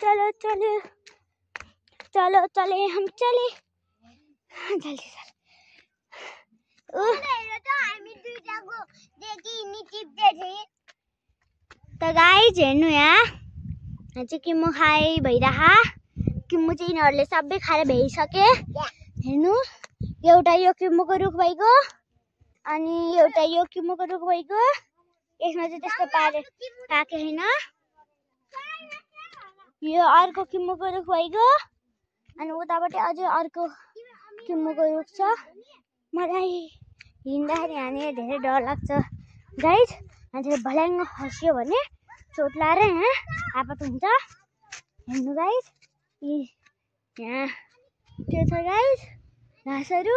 चलो चलो चलो चले हम चले जल्दी चल त गाइज हेर्नु यहाँ चाहिँ किम्मो खाए भइरहा किम्मो चाहिँ यिनीहरूले सबै खाएर भइसके हेर्नु एउटा यो किम्मोको रुख भइगयो अनि एउटा यो किम्मोको रुख भइगयो यसमा चाहिँ त्यस्तो पाके हैन यो अर्को किम्मोको रुख भइगयो अनि उताबाट अझै अर्को किम्मोको रुख छ मलाई हिँड्दाखेरि हाने धेरै डर लाग्छ गाइज मान्छेले भल्याङ्ग खस्यो भने चोट लाएर यहाँ आपत हुन्छ हेर्नु गाइज यहाँ के छ गाइज घाँसहरू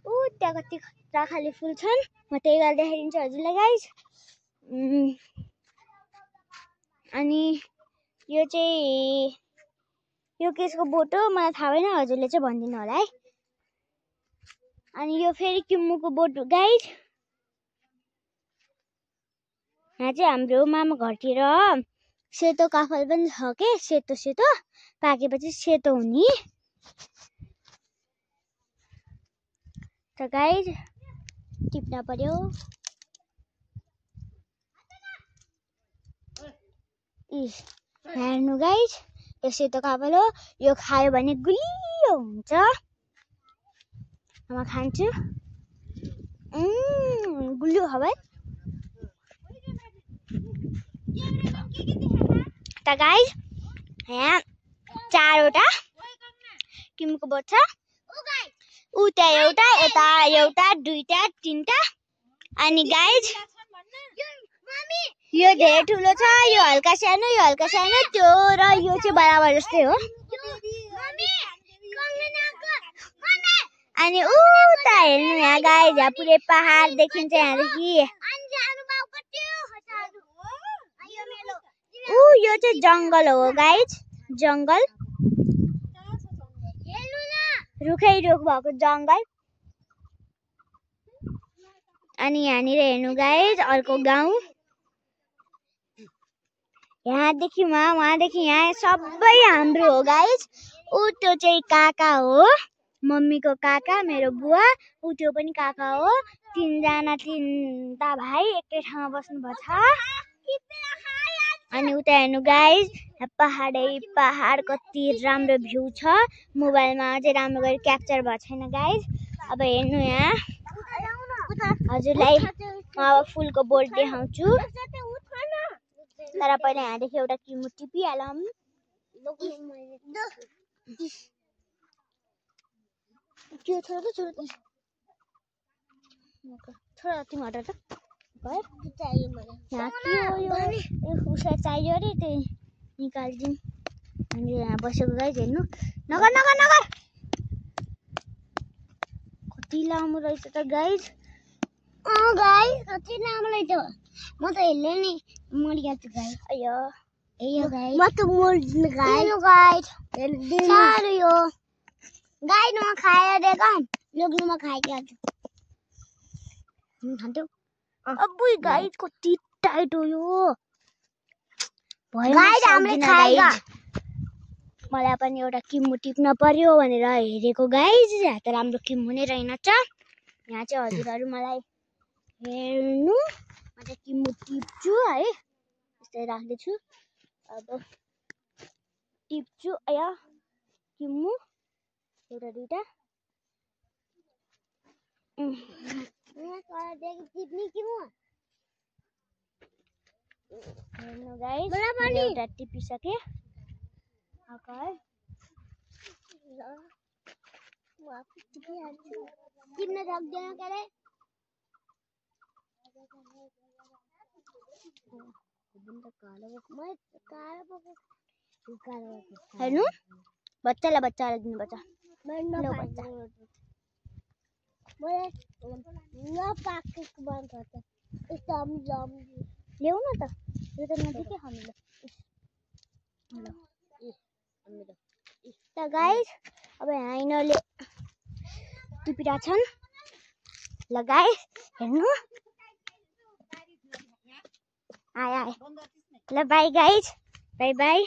त्यहाँ कति खतरा खाले फुल छन् म त्यही गरेर देखाइदिन्छु हजुरलाई गाइज अनि यो चाहिँ यो केसको बोट हो मलाई थाहा भएन हजुरले चाहिँ भनिदिनु होला है अनि यो फेरि किम्मुको बोट गाइज यहाँ चाहिँ हाम्रो मामा घरतिर सेतो काफल पनि छ के सेतो सेतो पाकेपछि सेतो हुने त गाइज टिप्न पर्यो हेर्नु गाइज यो सेतो काफल हो यो खायो भने गुलियो हुन्छ म खान्छु गुलियो हो भाइ त गाइज यहाँ 4वटा किम्मुको बोट छ उता एउटा यता एउटा 2टा 3टा अनि गाइज यो धेरै ठुलो छ यो हल्का सानो त्यो र यो चाहिँ बराबर जस्तै हो अनि उता हेर्नु यहाँ गाइज यहाँ पुरै पहाड देखिन्छ यहाँदेखि यो चाहिँ जङ्गल हो गाइज जङ्गल रुखै रुख भएको जङ्गल अनि यहाँनिर हेर्नु गाइज अर्को गाउँ यहाँदेखि वहाँदेखि यहाँ सबै हाम्रो हो गाइज त्यो चाहिँ काका हो मम्मीको काका मेरो बुवा त्यो पनि काका हो 3टा भाइ एकै ठाउँमा बस्नुभएको छ अनि उता हेर्नु गाइज पहाड कति राम्रो भ्यू छ मोबाइलमा चाहिँ राम्रो गरी क्याप्चर भएको छैन गाइज अब हेर्नु यहाँ हजुरलाई म अब फुलको बोट देखाउँछु तर पहिला यहाँदेखि एउटा किम्मो टिपिहालौँ छोरा तिमी हटा त यहाँ के हो यो उसलाई चाहियो अरे त्यही निकालिदिउँ अनि यहाँ बसेको गाइज हेर्नु नगर नगर नगर कति लामो रहेछ त गाइज गाइज कति लामो रहेछ म त हेर्ने नि मरिहाल्छु गाइज अयो गाइज म त मर्दिनु गाइज साह्रो यो गाइज म खाएर देखौँ लोग्नु म खाइहाल्छु खान्थ्यौ अब्बुई गाइज कति टाइट हो यो गाइज हामीले खाएगा मलाई पनि एउटा किम्मो टिप्न पर्यो भनेर हेरेको गाइज यहाँ त राम्रो किम्मो नै रहेनछ यहाँ चाहिँ हजुरहरू मलाई हेर्नु म चाहिँ किम्मो टिप्छु है यस्तै राख्दैछु अब टिप्छु आया किम्मो एउटा 2टा टिप्ने किम्मो हेर्नु गाइज एउटा टिपिसके टिप्न सक्दैन के अरे हेर्नु बच्चालाई दिनुपर्छ ल्याउ न त यो त नजिकै हामीले त गाइज अब यहाँ यिनीहरूले टिपिरहेछन् ल गाइज हेर्नु आए ल बाई गाइज बाई बाई